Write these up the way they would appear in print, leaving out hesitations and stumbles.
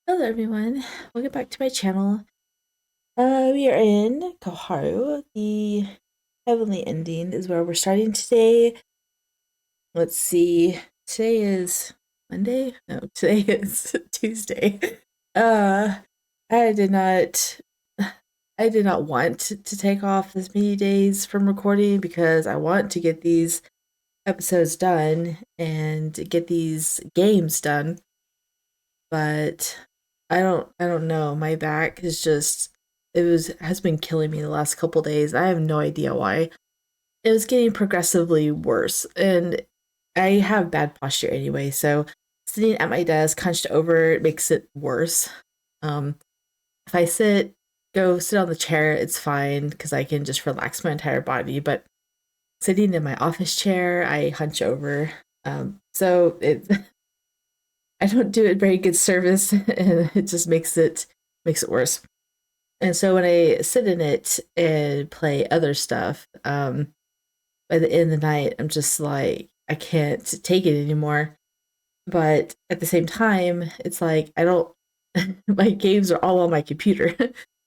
Hello everyone, welcome back to my channel. We are in Koharu. The heavenly ending is where we're starting today. Let's see. Today is Monday? No, today is Tuesday. Uh I did not I did not want to take off as many days from recording because I want to get these episodes done and get these games done. But I don't know. My back is just has been killing me the last couple days. I have no idea why. It was getting progressively worse, and I have bad posture anyway, so sitting at my desk hunched over it makes it worse. Um if I go sit on the chair, it's fine because I can just relax my entire body, but sitting in my office chair, I hunch over. So it I don't do it very good service, and it just makes it worse. And so when I sit in it and play other stuff, by the end of the night, I'm just like I can't take it anymore. But at the same time, it's like I don't. My games are all on my computer.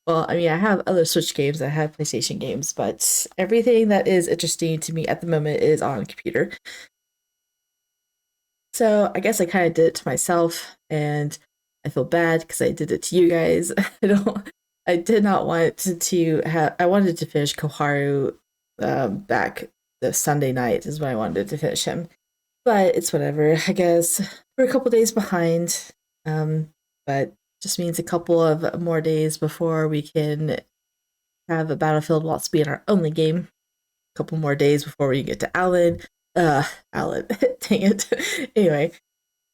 Well, I mean, I have other Switch games, I have PlayStation games, but everything that is interesting to me at the moment is on computer. So I guess I kind of did it to myself, and I feel bad because I did it to you guys. I don't. I did not want to have. I wanted to finish Koharu back the Sunday night is when I wanted to finish him, but it's whatever. I guess we're a couple days behind, but just means a couple of more days before we can have a Battlefield Waltz be in our only game. A couple more days before we get to Alan. Alan, dang it. Anyway,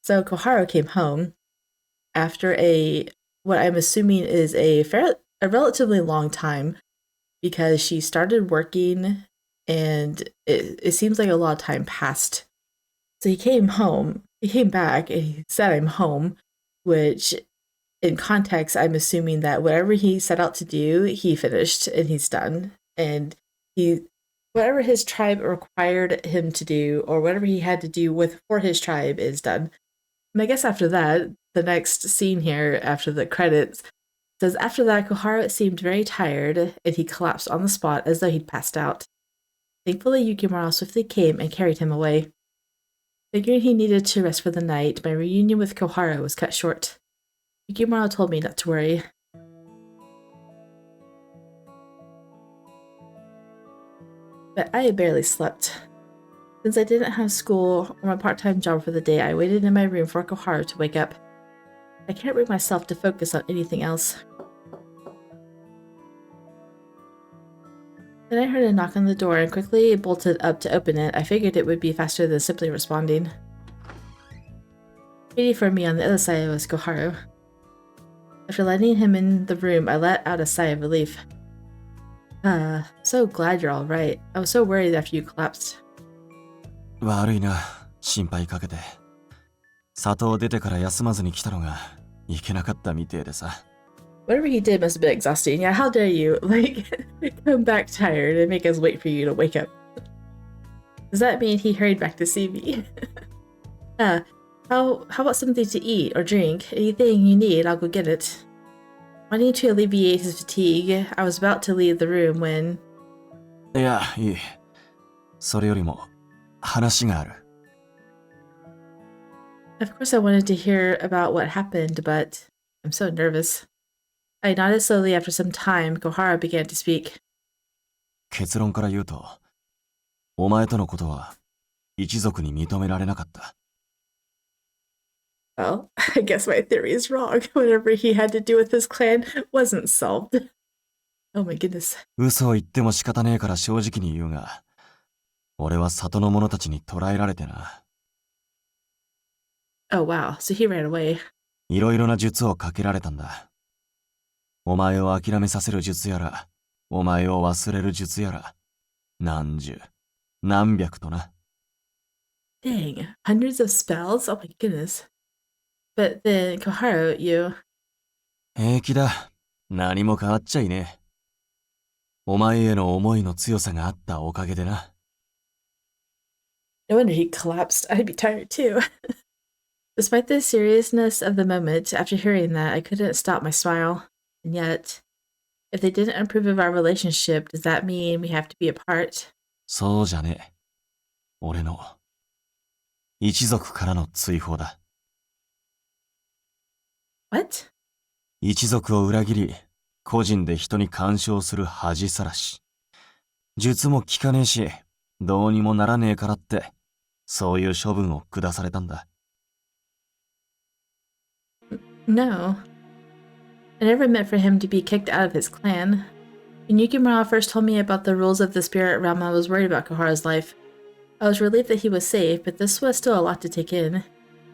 so Koharu came home after what I'm assuming is a relatively long time because she started working and it seems like a lot of time passed. So he came back and he said I'm home, which in context I'm assuming that whatever he set out to do, he finished and he's done. And he whatever his tribe required him to do or whatever he had to do with for his tribe is done. And I guess after that, the next scene here, after the credits, says after that, Koharu seemed very tired and he collapsed on the spot as though he'd passed out. Thankfully, Yukimura swiftly came and carried him away. Figuring he needed to rest for the night, my reunion with Koharu was cut short. Yukimura told me not to worry. But I had barely slept. Since I didn't have school or my part-time job for the day, I waited in my room for Koharu to wake up. I can't bring myself to focus on anything else. Then I heard a knock on the door and quickly bolted up to open it. I figured it would be faster than simply responding. Waiting for me on the other side was Koharu. After letting him in the room, I let out a sigh of relief. So glad you're all right. I was so worried after you collapsed. 悪いな、心配かけて。里を出てから休まずに来たのがいけなかったみてえでさ。Whatever he did must have been exhausting. Yeah, how dare you, like, come back tired and make us wait for you to wake up. Does that mean he hurried back to see me? How about something to eat or drink? Anything you need, I'll go get it. Wanting to alleviate his fatigue, I was about to leave the room when... いや、いい。それよりも、話がある。Of course I wanted to hear about what happened, but I'm so nervous. I nodded slowly after some time. Koharu began to speak. 結論から言うと、お前とのことは一族に認められなかった。Well, I guess my theory is wrong. Whatever he had to do with his clan wasn't solved. Oh my goodness. 嘘を言っても仕方ねえから正直に言うが、俺は里の者たちに捕らえられてな。Oh wow, so he ran away. いろいろな術をかけられたんだ。お前を諦めさせる術やら、お前を忘れる術やら、何十、何百とな。Dang, hundreds of spells? Oh my goodness. But then, Koharu, you... 平気だ。何も変わっちゃいねえ。お前への思いの強さがあったおかげでな。No wonder he collapsed. I'd be tired too. Despite the seriousness of the moment, after hearing that, I couldn't stop my smile. And yet, if they didn't approve of our relationship, does that mean we have to be apart? そうじゃねえ。俺の一族からの追放だ。What? 一族を裏切り、個人で人に干渉する恥さらし。術も効かねえし、どうにもならねえからって、そういう処分を下されたんだ。No. I never meant for him to be kicked out of his clan. When Yukimura first told me about the rules of the spirit realm, I was worried about Koharu's life. I was relieved that he was safe, but this was still a lot to take in.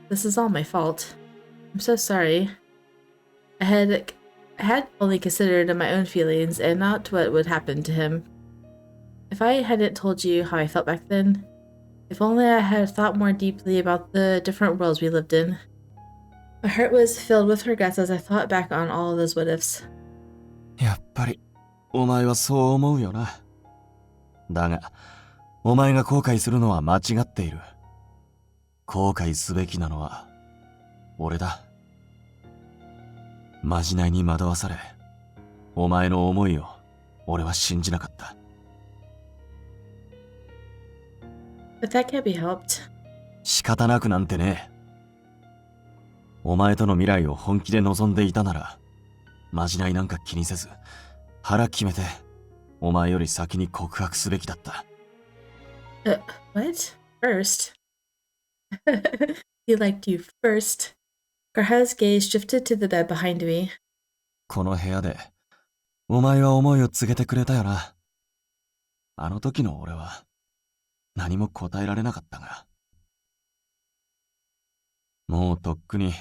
This is all my fault. I'm so sorry. I had only considered my own feelings and not what would happen to him. If I hadn't told you how I felt back then, if only I had thought more deeply about the different worlds we lived in. My heart was filled with regrets as I thought back on all of those what-ifs. やっぱり、お前はそう思うよな。だが、お前が後悔するのは間違っている。後悔すべきなのは、俺だ。まじないに惑わされ、お前の思いを、俺は信じなかった。But that can't be helped. 仕方なくなんてね。お前との未来を本気で望んでいたなら、まじないなんか気にせず、腹決めて、お前より先に告白すべきだった。What? First? He liked you first. Koharu's gaze shifted to the bed behind me. この部屋で、お前は思いを告げてくれたよな。あの時の俺は、何も答えられなかったが。もうとっくに、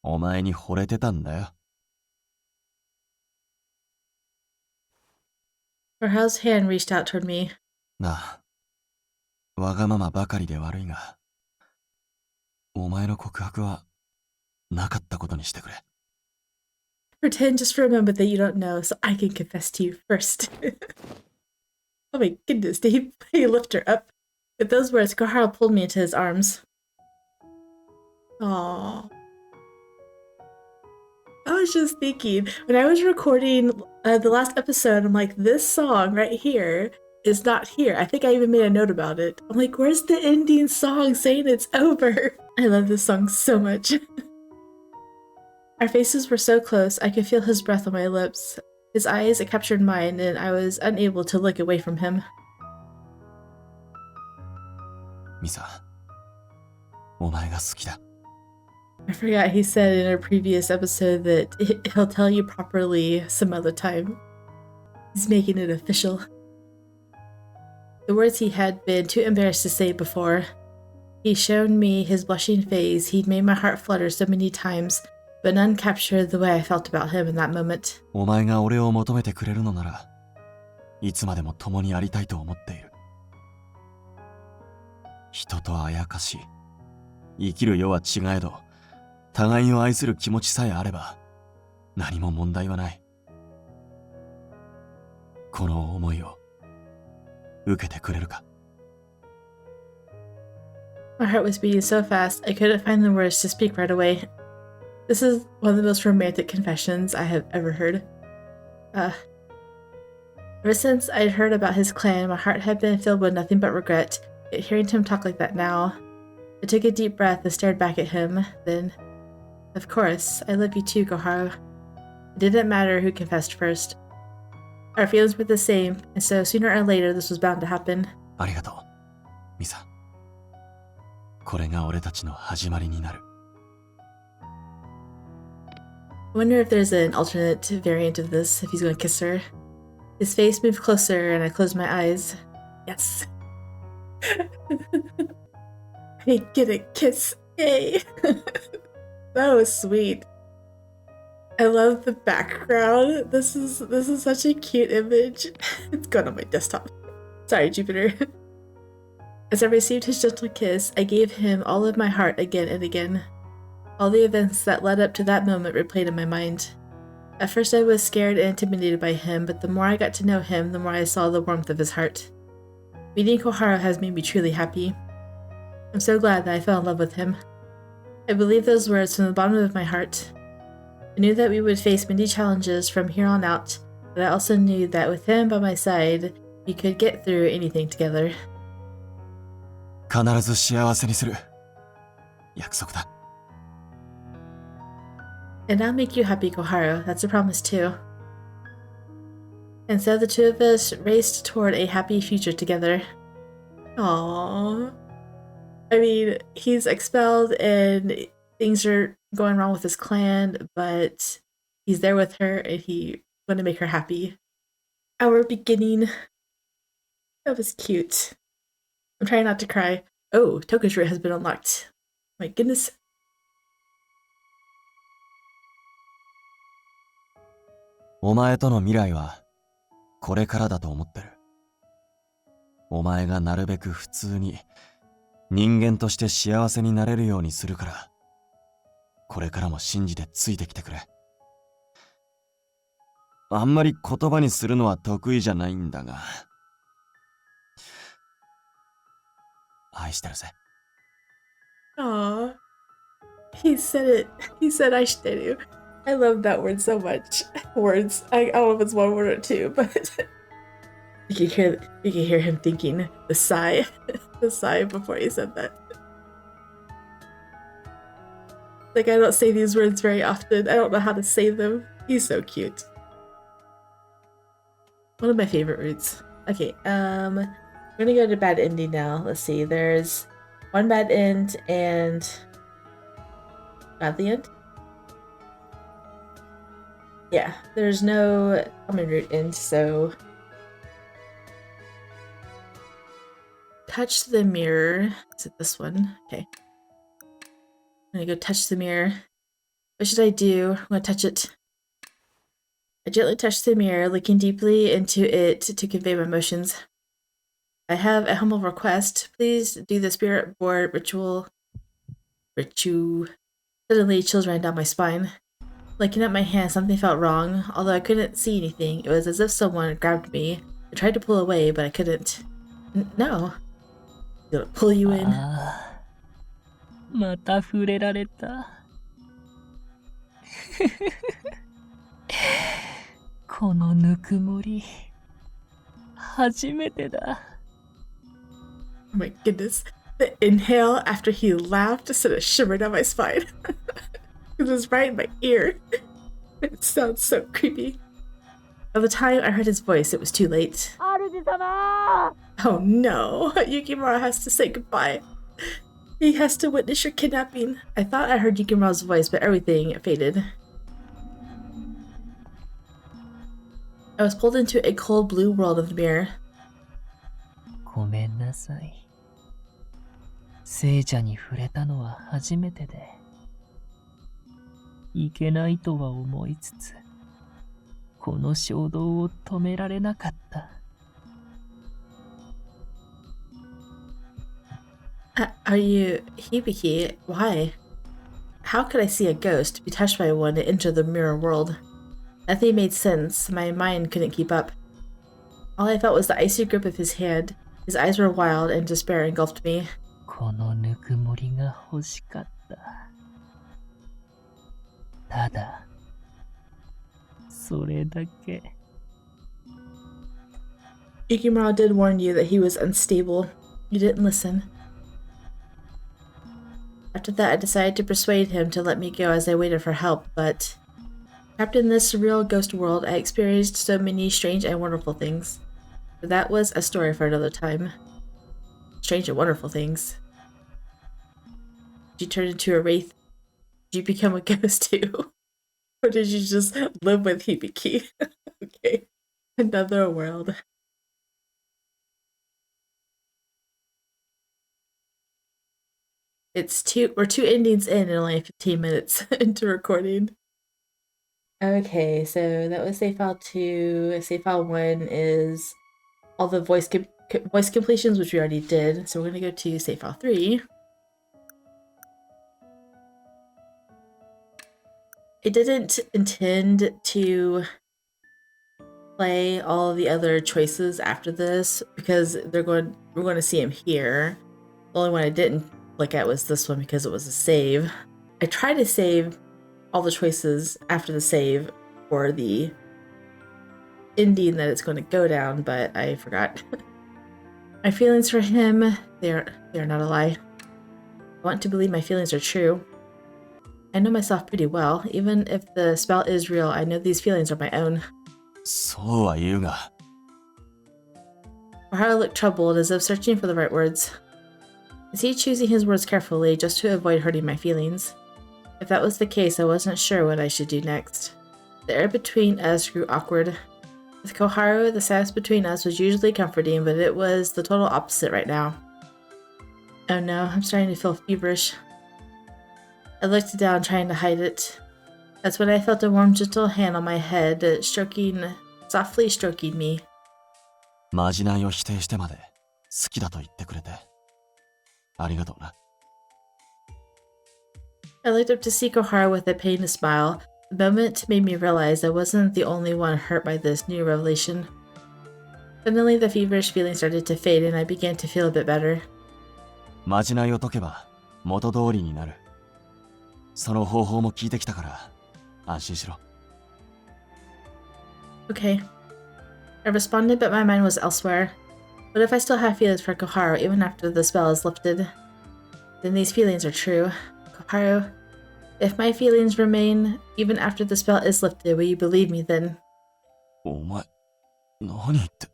お前に惚れてたんだよ。Koharu's hand reached out toward me. なあ、わがままばかりで悪いが、お前の告白は、なかったことにしてくれ。Pretend just for a moment that you don't know so I can confess to you first. Oh my goodness, did he lift her up? With those words, Koharu pulled me into his arms. Aww. I was just thinking, when I was recording the last episode, I'm like, this song right here is not here. I think I even made a note about it. I'm like, where's the ending song saying it's over? I love this song so much. Our faces were so close, I could feel his breath on my lips. His eyes captured mine, and I was unable to look away from him. ミサ、お前が好きだ。I forgot he said in a previous episode that he'll tell you properly some other time. He's making it official. The words he had been too embarrassed to say before. He showed me his blushing face. He'd made my heart flutter so many times, but none captured the way I felt about him in that moment. お前が俺を求めてくれるのなら、いつまでも共にありたいと思っている。人とあやかし、生きる世は違えど、互いを愛する気持ちさえあれば、何も問題はない。この思いを、受けてくれるか。My heart was beating so fast, I couldn't find the words to speak right away. This is one of the most romantic confessions I have ever heard. Ever since I'd heard about his clan, my heart had been filled with nothing but regret. Yet hearing him talk like that now, I took a deep breath and stared back at him. Then, of course, I love you too, Koharu. It didn't matter who confessed first. Our feelings were the same, and so sooner or later this was bound to happen. ありがとう、ミサ。これが俺たちの始まりになる。I wonder if there's an alternate variant of this, if he's going to kiss her. His face moved closer and I closed my eyes. Yes. I get a kiss. Yay. That was sweet. I love the background. This is such a cute image. It's going on my desktop. Sorry, Jupiter. As I received his gentle kiss, I gave him all of my heart again and again. All the events that led up to that moment replayed in my mind. At first I was scared and intimidated by him, but the more I got to know him, the more I saw the warmth of his heart. Meeting Koharu has made me truly happy. I'm so glad that I fell in love with him. I believe those words from the bottom of my heart. I knew that we would face many challenges from here on out, but I also knew that with him by my side, we could get through anything together. 必ず幸せにする。約束だ。And I'll make you happy, Koharu. That's a promise too. And so the two of us raced toward a happy future together. Aww. I mean, he's expelled and things are going wrong with his clan, but he's there with her and he want to make her happy. Our beginning. That was cute. I'm trying not to cry. Oh, Toka's route has been unlocked. My goodness. お前との未来はこれからだと思ってる。お前がなるべく普通に人間として幸せになれるようにするから、これからも信じてついてきてくれ。あんまり言葉にするのは得意じゃないんだが、愛してるぜ。Aww. He said it. He said I should you. I love that word so much. Words. I don't know if it's one word or two, but you can hear him thinking the sigh. The sigh before he said that. Like, I don't say these words very often. I don't know how to say them. He's so cute. One of my favorite words. Okay, we're gonna go to bad ending now. Let's see, there's one bad end and not the end. Yeah, there's no common root end, so touch the mirror. Is it this one? Okay. I'm gonna go touch the mirror. What should I do? I'm gonna touch it. I gently touch the mirror, looking deeply into it to convey my emotions. I have a humble request. Please do the spirit board ritual. Suddenly, chills ran down my spine. Looking at my hand, something felt wrong. Although I couldn't see anything, it was as if someone grabbed me. I tried to pull away, but I couldn't. No. Did it pull you in? また触れられた。このぬくもり、初めてだ。Oh my goodness. The inhale after he laughed sent a shimmer down my spine. It was right in my ear. It sounds so creepy. By the time I heard his voice, it was too late. Oh no, Yukimura has to say goodbye. He has to witness your kidnapping. I thought I heard Yukimura's voice, but everything faded. I was pulled into a cold blue world of the mirror. ごめんなさい。聖者に触れたのは初めてで、いけないとは思いつつ、この衝動を止められなかった。Are you Hibiki? Why? How could I see a ghost, be touched by one, and enter the mirror world? Nothing made sense. My mind couldn't keep up. All I felt was the icy grip of his hand. His eyes were wild, and despair engulfed me. このぬくもりが欲しかった。ただ、それだけ。Yukimura did warn you that he was unstable. You didn't listen. After that, I decided to persuade him to let me go as I waited for help, but trapped in this surreal ghost world, I experienced so many strange and wonderful things. But that was a story for another time. Strange and wonderful things. Did you turn into a wraith? Did you become a ghost too? Or did you just live with Hibiki? Okay. Another world. We're two endings in and only 15 minutes into recording. Okay, so that was save file 2. Save file 1 is all the voice completions, which we already did. So we're gonna go to save file 3. I didn't intend to play all the other choices after this because we're going to see him here. The only one I didn't look at was this one because it was a save. I try to save all the choices after the save for the ending that it's going to go down, but I forgot. My feelings for him, they're not a lie. I want to believe my feelings are true. I know myself pretty well. Even if the spell is real, I know these feelings are my own. そうは言うが。Koharu looked troubled, as if searching for the right words. Is he choosing his words carefully just to avoid hurting my feelings? If that was the case, I wasn't sure what I should do next. The air between us grew awkward. With Koharu, the silence between us was usually comforting, but it was the total opposite right now. Oh no, I'm starting to feel feverish. I looked down, trying to hide it. That's when I felt a warm, gentle hand on my head, softly stroking me. まじないを否定してまで好きだと言ってくれてありがとうな。I looked up to see Koharu with a pained smile. The moment made me realize I wasn't the only one hurt by this new revelation. Suddenly, the feverish feeling started to fade, and I began to feel a bit better. まじないを解けば元通りになる。その方法も聞いてきたから安心しろ。Okay. I responded, but my mind was elsewhere. What if I still have feelings for Koharu even after the spell is lifted? Then these feelings are true. Koharu, if my feelings remain even after the spell is lifted, will you believe me then? お前、何言って。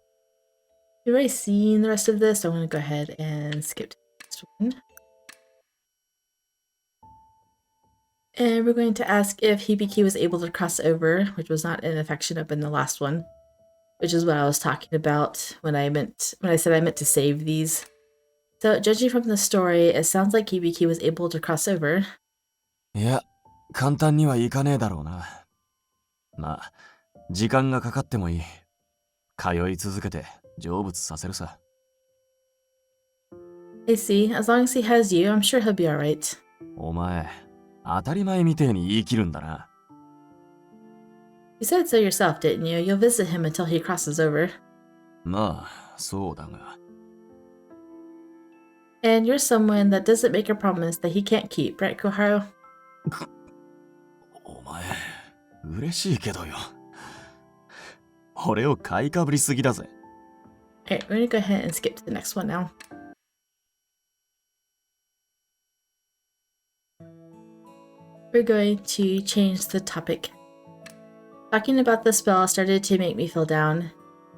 You've already seen the rest of this, so I'm going to go ahead and skip to the next one. And we're going to ask if Hibiki was able to cross over, which was not an affection up in the last one, which is what I was talking about when I said I meant to save these. So, judging from the story, it sounds like Hibiki was able to cross over. いや、簡単にはいかねえだろうな。まあ、時間がかかってもいい。通い続けて成仏させるさ。I see. As long as he has you, I'm sure he'll be alright. お前、当たり前みてえに言い切るんだな。You said so yourself, didn't you? You'll visit him until he crosses over. まあ、そうだが。And you're someone that doesn't make a promise that he can't keep, right, Koharu? お前、嬉しいけどよ。俺を買いかぶりすぎだぜ。Alright, we're gonna go ahead and skip to the next one now. We're going to change the topic. Talking about the spell started to make me feel down.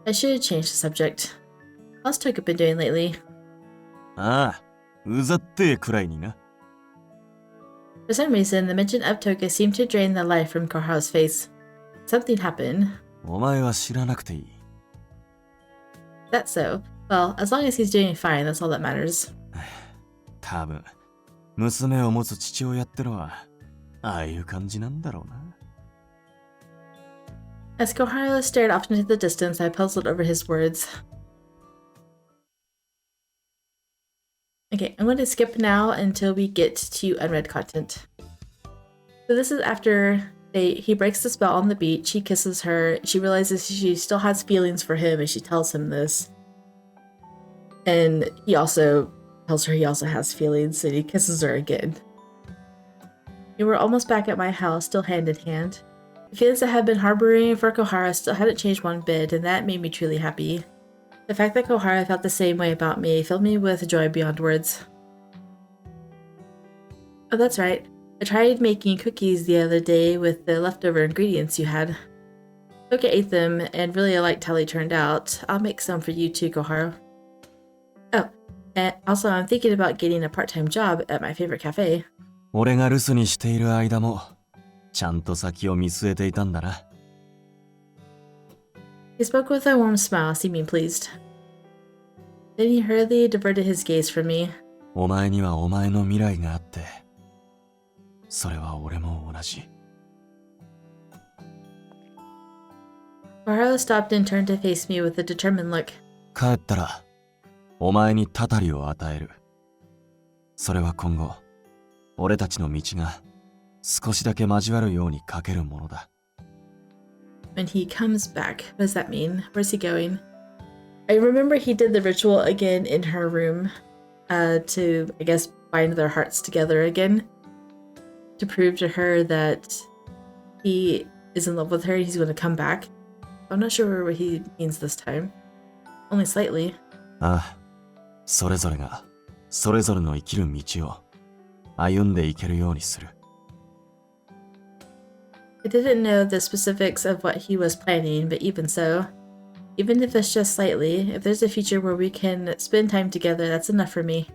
I should change the subject. How's Toka been doing lately? ああ、うざってえくらいにな。For some reason, the mention of Toka seemed to drain the life from Koharu's face. Something happened. お前は知らなくていい。That's so. Well, as long as he's doing fine, that's all that matters. 多分、娘を持つ父親ってのは、ああいう感じなんだろうな。As Koharu stared off into the distance, I puzzled over his words. Okay, I'm going to skip now until we get to unread content. So this is after he breaks the spell on the beach, he kisses her, she realizes she still has feelings for him and she tells him this. And he also tells her he also has feelings and he kisses her again. We were almost back at my house, still hand in hand. The feelings I had been harboring for Koharu still hadn't changed one bit, and that made me truly happy. The fact that Koharu felt the same way about me filled me with joy beyond words. Oh, that's right. I tried making cookies the other day with the leftover ingredients you had. Toka ate them and really liked how they turned out. I'll make some for you too, Koharu. Oh, and also I'm thinking about getting a part-time job at my favorite cafe. 俺が留守にしている間も、ちゃんと先を見据えていたんだな。He spoke with a warm smile, seeming pleased. Then he hurriedly diverted his gaze from me. お前にはお前の未来があって、それは俺も同じ。Koharu stopped and turned to face me with a determined look. 帰ったら、お前にたたりを与える。それは今後、俺たちの道が少しだけ交わるように書けるものだ。When he comes back, what does that mean? Where's he going? I remember he did the ritual again in her room to, I guess, bind their hearts together again. to prove to her that he is in love with her and he's going to come back. I'm not sure what he means this time. Only slightly. ああ、それぞれがそれぞれの生きる道を歩んでいけるようにする。I didn't know the specifics of what he was planning, but even so, even if it's just slightly, if there's a future where we can spend time together, that's enough for me.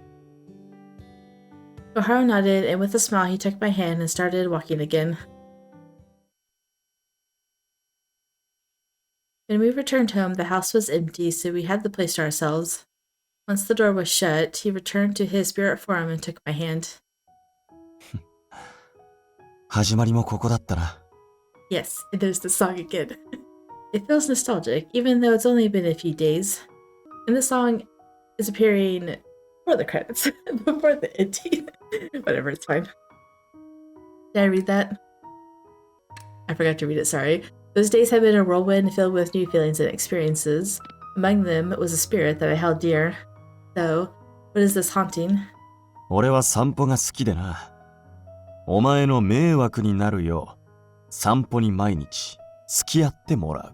Koharu nodded, and with a smile he took my hand and started walking again. When we returned home, the house was empty, so we had the place to ourselves. Once the door was shut, he returned to his spirit form and took my hand. 始まりもここだったな。Yes, and there's the song again. It feels nostalgic, even though it's only been a few days. And the song is appearing before the credits, before the ending. Whatever, it's fine. Did I read that? I forgot to read it, sorry. Those days had been a whirlwind filled with new feelings and experiences. Among them was a spirit that I held dear. So, what is this haunting? 俺は散歩が好きでな。お前の迷惑になるよう、散歩に毎日付き合ってもら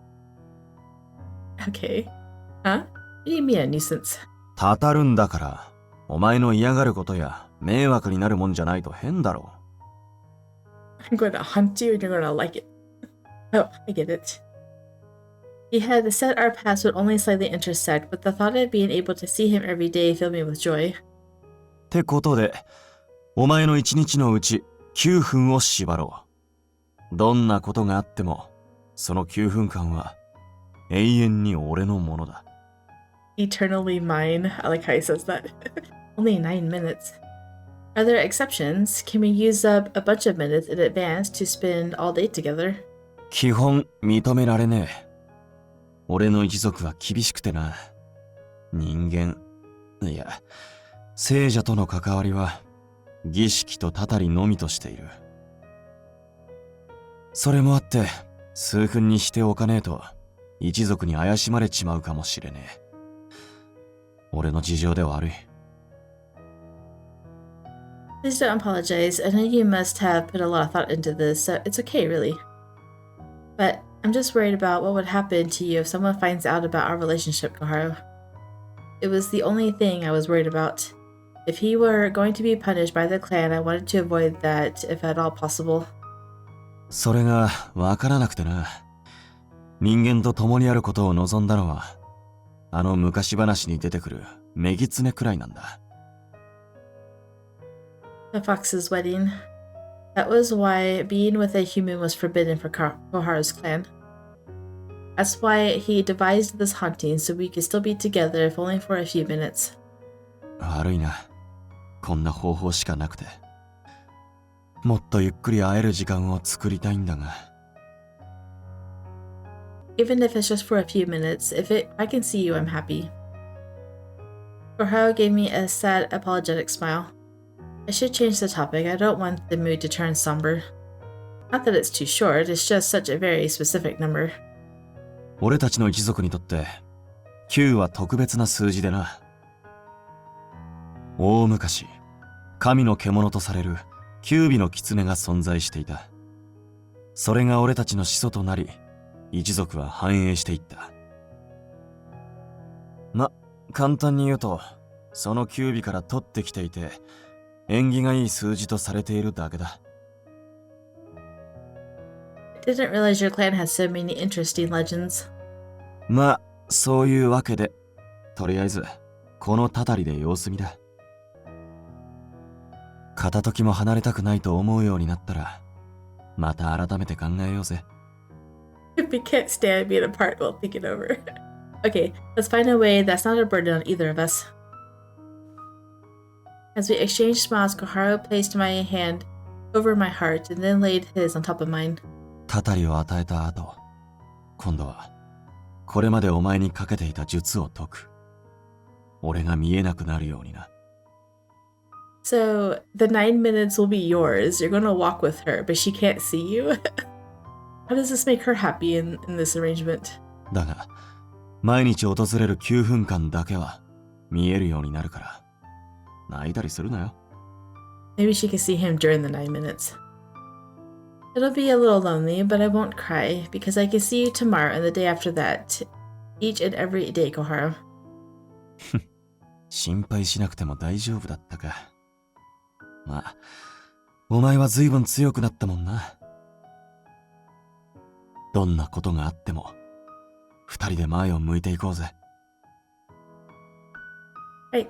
う。Okay. Huh? You mean a nuisance? たたるんだから、お前の嫌がることや迷惑になるもんじゃないと変だろ。I'm going to hunt you and you're going to like it. Oh, I get it. He had said our paths would only slightly intersect, but the thought of being able to see him every day filled me with joy. ってことで、お前の一日のうち9分を縛ろう。どんなことがあっても、その9分間は永遠に俺のものだ。Eternally mine. I like how he says that. Only 9 minutes. Are there exceptions? Can we use up a bunch of minutes in advance to spend all day together? 基本認められねえ。俺の一族は厳しくてな。人間、いや、聖者との関わりは儀式とたたりのみとしている。それもあって数分にしておかねえと一族に怪しまれちまうかもしれねえ。俺の事情で悪い。Please don't apologize. I know you must have put a lot of thought into this, so it's okay, really. But I'm just worried about what would happen to you if someone finds out about our relationship, Koharu. It was the only thing I was worried about. If he were going to be punished by the clan, I wanted to avoid that if at all possible. それがわからなくてな。人間と共にあることを望んだのは、あの昔話に出てくるメギツネくらいなんだ。The fox's wedding. That was why being with a human was forbidden for Koharu's clan. That's why he devised this haunting so we could still be together if only for a few minutes. 悪いな。こんな方法しかなくて。もっとゆっくり会える時間を作りたいんだが。Even if it's just for a few minutes, if I can see you, I'm happy. Koharu gave me a sad, apologetic smile. I should change the topic. I don't want the mood to turn somber. Not that it's too short, it's just such a very specific number. 俺たちの一族にとって9は特別な数字でな。大昔、神の獣とされる9尾の狐が存在していた。それが俺たちの始祖となり、一族は繁栄していった。ま、簡単に言うと、その9尾から取ってきていて、縁起がいい数字とされているだけだ。I didn't realize your clan has so many interesting legends. まあ、そういうわけで、とりあえず、このたたりで様子見だ。片時も離れたくないと思うようになったら、また改めて考えようぜ。If we can't stand being apart, we'll think it over. Okay, let's find a way that's not a burden on either of us. As we exchanged smiles, Koharu placed my hand over my heart and then laid his on top of mine. たたりを与えた後、今度は、これまでお前にかけていた術を解く。俺が見えなくなるようにな。So, the 9 minutes will be yours. You're gonna walk with her, but she can't see you? How does this make her happy in this arrangement? だが、毎日訪れる9分間だけは見えるようになるから、泣いたりするなよ。Maybe she can see him during the 9 minutes. It'll be a little lonely, but I won't cry, because I can see you tomorrow and the day after that. Each and every day, Koharu. 心配しなくても大丈夫だったか。まあ、お前は随分強くなったもんな。どんなことがあっても、二人で前を向いていこうぜ。Right.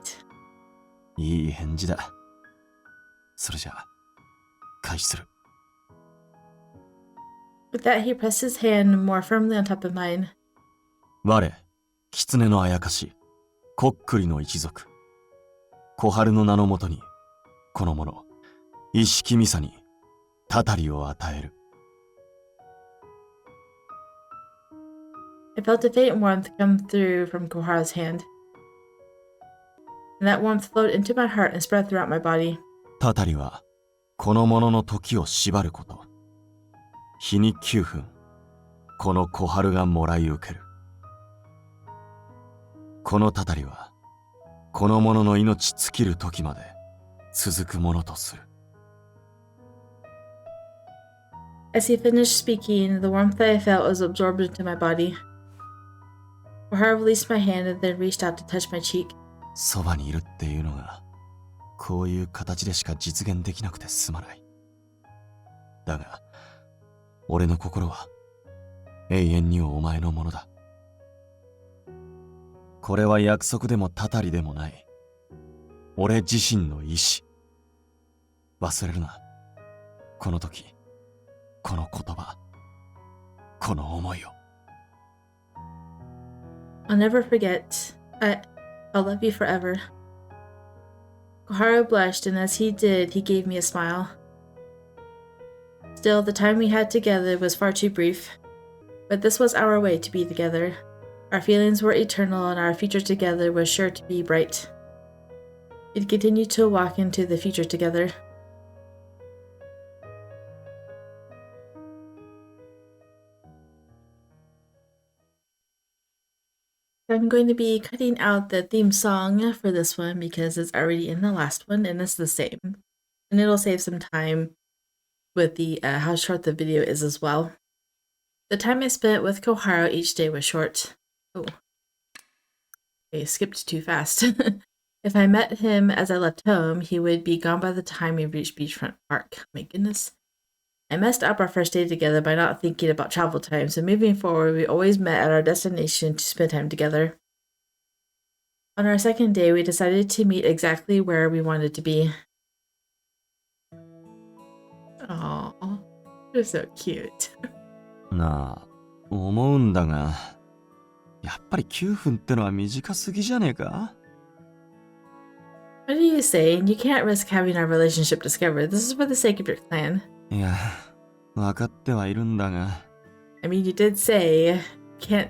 いい返事だ。それじゃあ、開始する。With that, he pressed his hand more firmly on top of mine. 我、狐のあやかし、こっくりの一族。小春の名のもとに、この者、一色ミサに、たたりを与える。I felt a faint warmth come through from Koharu's hand. And that warmth flowed into my heart and spread throughout my body. たたりは、この者の時を縛ること。日に9分、この小春がもらい受ける。このたたりは、この者の命尽きる時まで続くものとする。As he finished speaking, the warmth that I felt was absorbed into my body. Koharu released my hand and then reached out to touch my cheek. そばにいるっていうのが、こういう形でしか実現できなくてすまない。だが、俺の心は永遠にお前のものだ。これは約束でもたたりでもない。俺自身の意志。忘れるな。この時、この言葉、この思いを。I'll never forget. I'll love you forever. Koharu blushed, and as he did, he gave me a smile. Still, the time we had together was far too brief. But this was our way to be together. Our feelings were eternal, and our future together was sure to be bright. We'd continue to walk into the future together. I'm going to be cutting out the theme song for this one because it's already in the last one and it's the same. And it'll save some time with the how short the video is as well. The time I spent with Koharu each day was short. Oh, I skipped too fast. If I met him as I left home, he would be gone by the time we reached Beachfront Park. My goodness. I messed up our first day together by not thinking about travel time, so moving forward, we always met at our destination to spend time together. On our second day, we decided to meet exactly where we wanted to be. Aww, you're so cute. なあ、思うんだが、やっぱり9分ってのは短すぎじゃねえか? What are you saying? You can't risk having our relationship discovered. This is for the sake of your clan. いや、わかってはいるんだが。I mean, you did say, can't,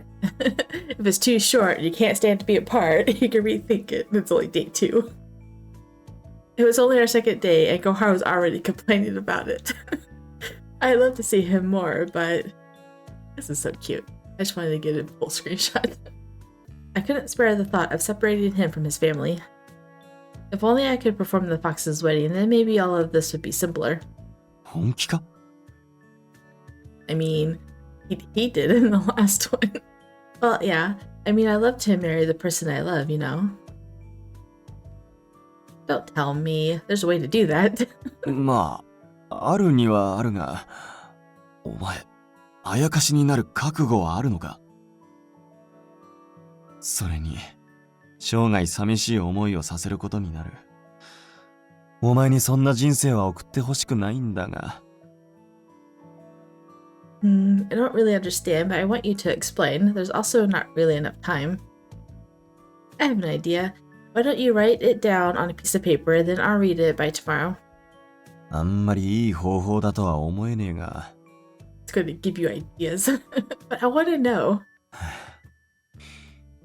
if it's too short, you can't stand to be apart, you can rethink it. It's only day 2. It was only our second day, and Koharu was already complaining about it. I'd love to see him more, but this is so cute. I just wanted to get a full screenshot. I couldn't spare the thought of separating him from his family. If only I could perform the fox's wedding, then maybe all of this would be simpler. 本気か? I mean, he did in the last one. Well, yeah. I mean, I love to marry the person I love, you know? Don't tell me. There's a way to do that. まあ、あるにはあるが、お前、あやかしになる覚悟はあるのか? それに、生涯寂しい思いをさせることになる。お前にそんな人生は送ってほしくないんだが。I don't really understand, but I want you to explain. There's also not really enough time. I have an idea. Why don't you write it down on a piece of paper, then I'll read it by tomorrow. あんまりいい方法だとは思えねえが。It's going to give you ideas. But I want to know.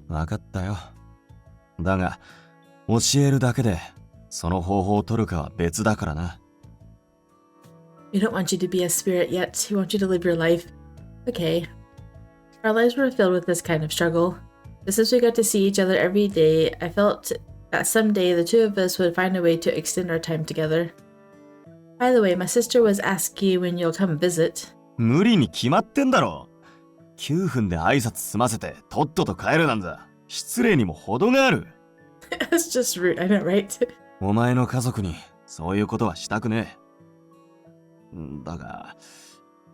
わかったよ。だが、教えるだけで、その方法を取るかは別だからな。We don't want you to be a spirit yet. We want you to live your life. Okay. Our lives were filled with this kind of struggle. But since we got to see each other every day, I felt that someday the two of us would find a way to extend our time together. By the way, my sister was asking when you'll come visit. 無理に決まってんだろ。9分で挨拶済ませてとっとと帰るなんざ失礼にも程がある。That's just rude, I know, right? お前の家族にそういうことはしたくねえ。だが、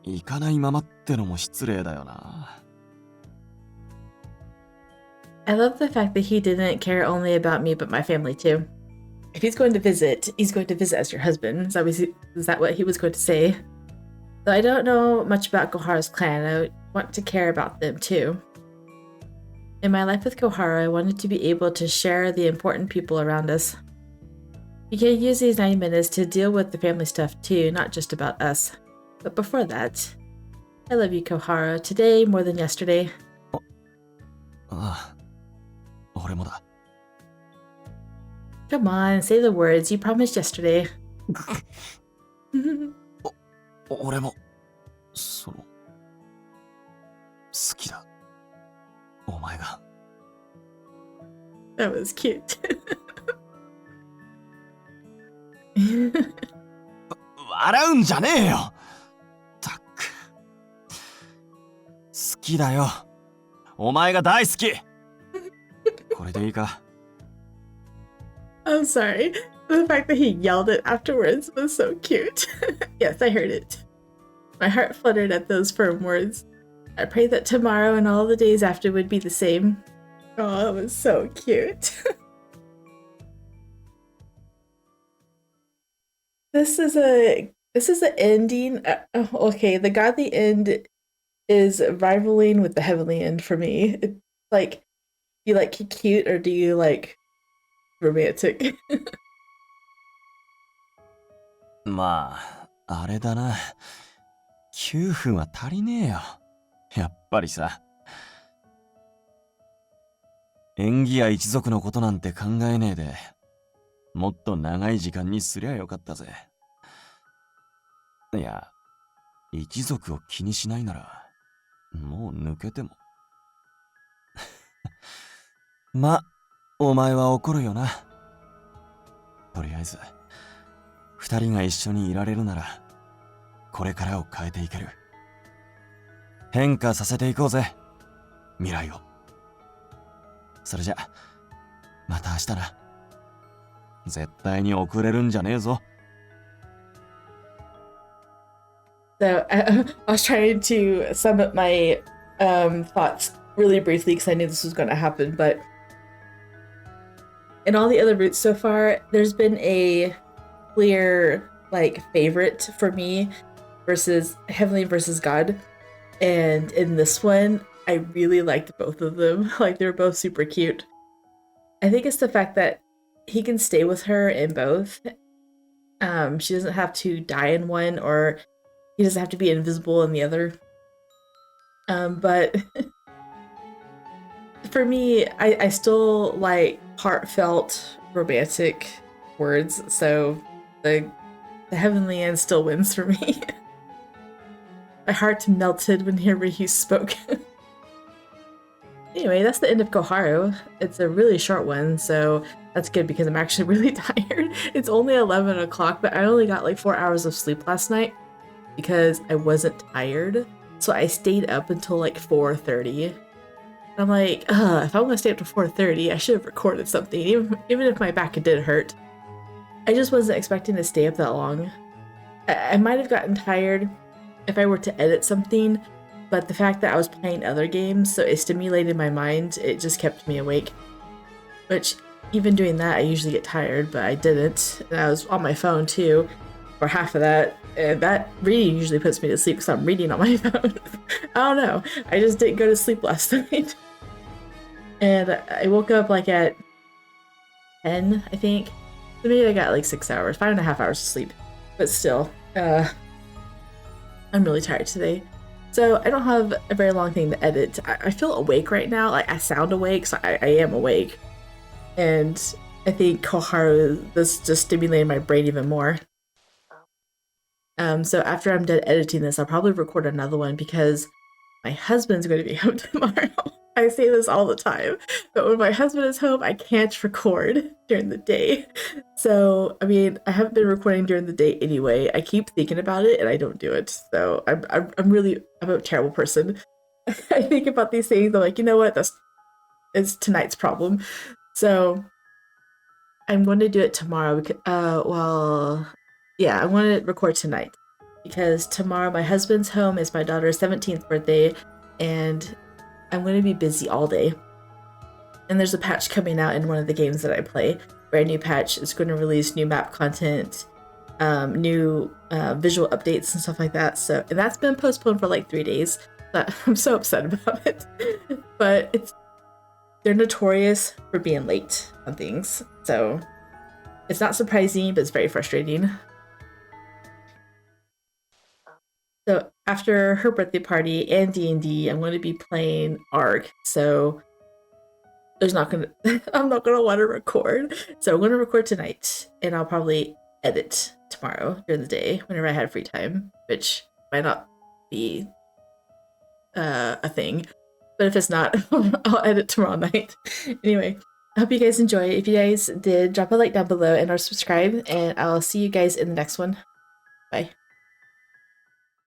行かないままってのも失礼だよな。I love the fact that he didn't care only about me but my family too. If he's going to visit, he's going to visit as your husband. Is that what he was going to say? Though I don't know much about Koharu's clan, I want to care about them too. In my life with Koharu, I wanted to be able to share the important people around us. You can use these 90 minutes to deal with the family stuff too, not just about us. But before that, I love you, Koharu, today more than yesterday. ああ、俺もだ。Come on, say the words. You promised yesterday. 俺も、好きだ。お前が。That was cute. 笑うんじゃねえよ。たく。好きだよ。お前が大好き。これでいいか。I'm sorry. The fact that he yelled it afterwards was so cute. Yes, I heard it. My heart fluttered at those firm words. I prayed that tomorrow and all the days after would be the same. Oh, it was so cute. This is an ending. Okay, the godly end is rivaling with the heavenly end for me. It's like, do you like cute or do you like romantic? まあ、あれだな。9分は足りねえよ。やっぱりさ。縁起や一族のことなんて考えねえで、もっと長い時間にすりゃよかったぜ。いや、一族を気にしないなら、もう抜けても。ま、お前は怒るよな。とりあえず、二人が一緒にいられるなら、これからを変えていける。変化させていこうぜ、未来を。それじゃ、また明日な。絶対に遅れるんじゃねえぞ。So I was trying to sum up my thoughts really briefly because I knew this was going to happen, but in all the other routes so far, there's been a clear like favorite for me versus Heavenly versus God. And in this one, I really liked both of them. Like, they were both super cute. I think it's the fact that he can stay with her in both. She doesn't have to die in one, or he doesn't have to be invisible in the other. But for me, I still like heartfelt romantic words, so the heavenly end still wins for me. My heart melted whenever he spoke. Anyway, that's the end of Koharu. It's a really short one, so that's good because I'm actually really tired. It's only 11 o'clock, but I only got like 4 hours of sleep last night because I wasn't tired. So I stayed up until like 4:30. I'm like, if I'm gonna stay up to 4:30, I should have recorded something, even if my back did hurt. I just wasn't expecting to stay up that long. I might have gotten tired if I were to edit something, but the fact that I was playing other games, so it stimulated my mind, it just kept me awake. Which, even doing that, I usually get tired, but I didn't. And I was on my phone too, for half of that. And that reading usually puts me to sleep because I'm reading on my phone. I don't know. I just didn't go to sleep last night. And I woke up like at 10, I think. So maybe I got like 6 hours, 5.5 hours of sleep. But still, I'm really tired today. So I don't have a very long thing to edit. I feel awake right now. Like, I sound awake, so I am awake. And I think Koharu, this just stimulated my brain even more. So after I'm done editing this, I'll probably record another one because my husband's going to be home tomorrow. I say this all the time, but when my husband is home, I can't record during the day. So, I mean, I haven't been recording during the day anyway. I keep thinking about it and I don't do it. So, I'm a terrible person. I think about these things. I'm like, you know what? It's tonight's problem. So, I'm going to do it tomorrow. Because, yeah, I want to record tonight because tomorrow my husband's home. Is my daughter's 17th birthday, and I'm going to be busy all day. And there's a patch coming out in one of the games that I play. Brand new patch. It's going to release new map content, new visual updates and stuff like that. So, and that's been postponed for like 3 days. But I'm so upset about it. But they're notorious for being late on things. So it's not surprising, but it's very frustrating. So after her birthday party and D&D, I'm going to be playing ARC. So I'm not gonna want to record. So I'm going to record tonight, and I'll probably edit tomorrow during the day whenever I had free time, which might not be a thing. But if it's not, I'll edit tomorrow night. Anyway, I hope you guys enjoy. If you guys did, drop a like down below and or subscribe, and I'll see you guys in the next one. Bye.